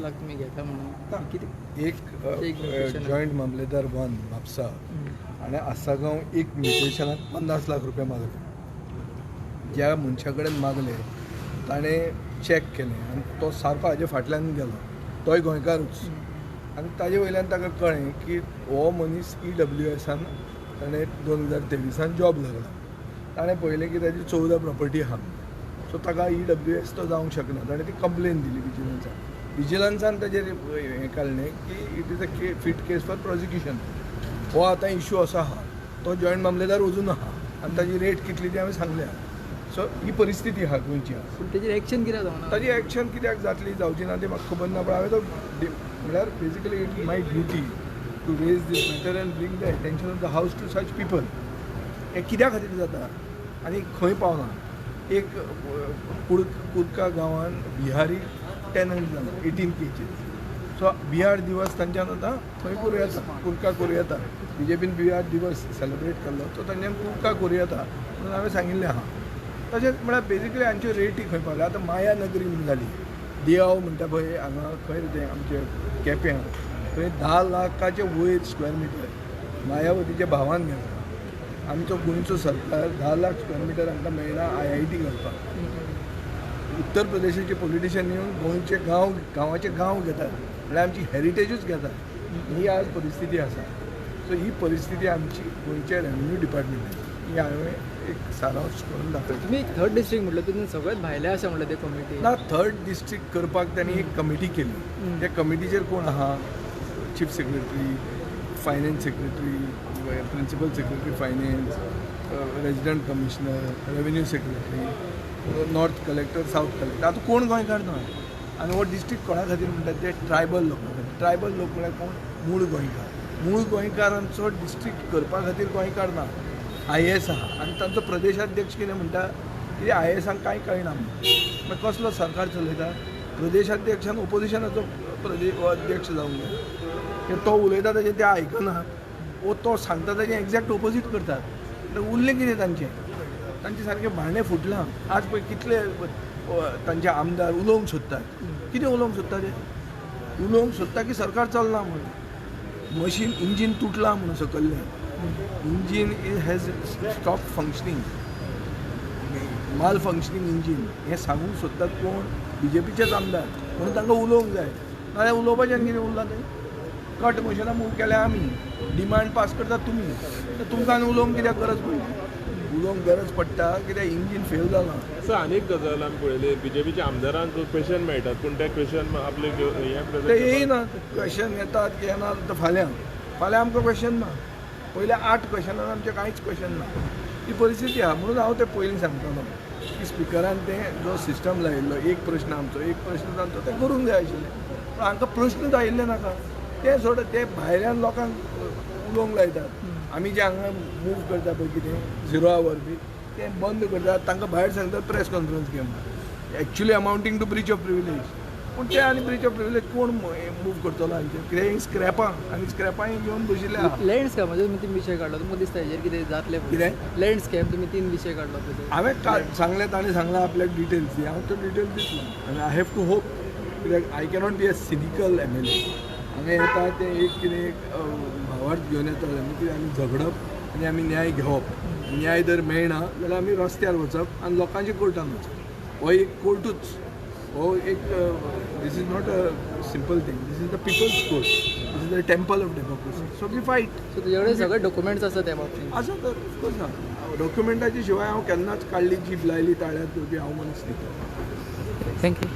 लाख तुम्ही घेता म्हणून किती एक जॉयंट मामलेदार वन म्हापसा आणि आसागांव एक म्युटेशनाक 50 लाख रुपया मागले. ज्या मनशा कडेन मागले ताणें चॅक केलें आनी तो सारको हाजे फाटल्यान गेलो, तोय गोंयकारूच. आनी ताजे वयल्यान ताका कळ्ळें की हो मनीस EWSान ताणें 2023 जॉब लागला. ताणें पळयलें की ताजी 14 प्रॉपर्टी आहा, सो ताका EWS तो जावंक शकना. ताणें ती कंप्लेन दिली विजिलन्सान ताजेर हें काडलें की it is a fit case for prosecution. हो आतां इश्यू असो आहा, तो जॉयंट मामलेदार अजून आहा आनी ताजी रेट कितली ती हांवें सांगल्या. सो ही परिस्थिती आहा गोंयची. पूण तेजेर एक्शन कित्याक जावना? ताजी एक्शन कित्याक जातली जावची ना ती म्हाका खबर ना, पूण हांवें तो म्हळ्यार basically it is my duty to raise this matter and bring the attention of the house to such people. हें कित्या खातीर जाता आनी खंय पावना. एक कुर्का गांवान बिहारी टॅनंट जालो 18 केजीस. सो बिहार दिवस तांच्यान आतां खंय करूं येता, कुर्का करूं येता. BJPन बिहार दिवस सेलिब्रेट केल्लो, तो तांच्यान कुर्का करूं येता म्हणून हांवें सांगिल्लें आहा. तशेंच म्हळ्यार बेजिकली हांच्यो रेटी खंय पावल्या. आतां माया नगरी म्हणून जाली, दियाव म्हणटा पळय हांगा खंय तें आमचे केप्यां थंय 10 लाखाचे वयर स्क्वेअर मिटर मायावतीच्या भावान घेता. आमचो गोंयचो सरकार 10 लाख स्क्वेअर मिटर आमकां मेळना IIT घालपाक. उत्तर प्रदेशाचे पॉलिटिशियन येवन गोंयचे गांवाचे गांव घेतात, म्हळ्यार आमची हेरिटेजूच घेतात. ही आज परिस्थिती आसा. सो ही परिस्थिती आमची गोंयच्या रेव्हेन्यू डिपार्टमेंटाची. ही हांवें एक सारांश करून दाखयला. तुम्ही 3rd डिस्ट्रिक्ट म्हटलं, तुम्ही सगळ्यात भायले अशें म्हटलं ते कमिटी ना 3rd डिस्ट्रिक्ट करपाक त्यांनी एक कमिटी केली. त्या कमिटीचेर कोण आहा, chief secretary, finance secretary, principal secretary finance, resident commissioner, revenue secretary, north collector, south collector. आतां कोण गोंयकार ना. आनी हो डिस्ट्रिक्ट कोणा खातीर म्हणटात ते ट्रायबल लोक. ट्रायबल लोक म्हळ्यार कोण, मूळ गोंयकार. मूळ गोंयकारांचो डिस्ट्रिक्ट करपा खातीर गोंयकार ना. IAS आहा आनी तांचो प्रदेशाध्यक्ष कितें म्हणटा की IASांक कांय कळना. मागीर कसलो सरकार चलयता. प्रदेशाध्यक्षान ओपोजिशनाचो अध्यक्ष जावंक जाय. तो उलयता ताजें ते आयकना, वो तो सांगता ताजें एक्झॅक्ट ओपोजीट करतात. उरलें कितें तांचें सारकें भांडें फुटलां. आज पळय कितले तांचे आमदार उलोवंक सोदतात. कितें उलोवंक सोदता ते? उलोवंक सोदता की सरकार चलना म्हणून. मशीन इंजीन तुटलां म्हणून सकयल्ल्यान. इंजीन हॅज स्टॉप फंक्शनींग, माल फंक्शनींग इंजीन. हें सांगूंक सोदतात कोण? BJPचेच आमदार. म्हणून तांकां उलोवंक जाय. नाजाल्यार उलोवपाचें कितें उरलां तें? कट मशिनां मूव केल्या आमी, डिमांड पास करतात तुमी. तुमकां आनी उलोवंक कित्याक गरज पडटा? उलोवंक गरज पडटा कित्याक इंजीन फेल जालां. सर आनीक गजाल आमी पळयली, BJPच्या आमदारांक क्वेश्चन मेळटात पूण ते क्वेश्चन आपले ते येयना. क्वेश्चन येतात की येना फाल्यां आमकां क्वेश्चन ना. पयल्या 8 क्वेश्चनान आमचें कांयच क्वेश्चन ना. ही परिस्थिती आहा. म्हणून हांव तें पयलीं सांगतालो की स्पिकरान तें जो सिस्टम लायिल्लो, एक प्रश्न आमचो एक प्रश्न तांचो, तें करूंक जाय आशिल्लें. पूण हांकां प्रश्नच आयिल्ले नाका. ते सोड, ते भायल्यान लोकांक उलोवंक लायतात. आमी जे हांगा मूव करता पळय कितें 0 आवर बी, तें बंद करतात. तांकां भायर सांगतात प्रेस कॉन्फरन्स घे म्हणून. Actually amounting to breach of privilege. पूण ते आनी ब्रीच ऑफ प्रिविलेज कोण मूव करतलो हांचेर? कित्याक स्क्रॅपां आनी स्क्रॅपां घेवन बशिल्ले आहा. लँडस्केप म्हणजे तुम्ही 3 विशय काडलो. तुमकां दिसता हेजेर कितें जातलें? कितें लँडस्केप तुम्ही 3 विशय काडलो पळय. हांवें सांगलें, ताणें सांगलां आपल्याक डिटेल्स दी. हांव तो डिटेल्स दितलो आनी आय हॅव टू होप. कित्याक I cannot be a cynical MLA. हांगा येता ते एक कितें भावार्थ घेवन येता कितें आमी झगडप आनी आमी न्याय घेवप. न्याय जर मेळना जाल्यार आमी रस्त्यार वचप आनी लोकांच्या कोर्टान वचप. हो एक कोर्टूच. हो एक this is not a simple thing. This is the people's court. This is the temple of democracy. So we fight. So तुजे कडेन सगळे डॉक्युमेंट्स आसा त्या बाबतींत? आसा तर ऑफकोर्स ना. डॉक्युमेंटाच्या शिवाय हांव केन्नाच काडली जीप लायली ताळ्यार धरपी हांव मनीस न्ही. थँक्यू.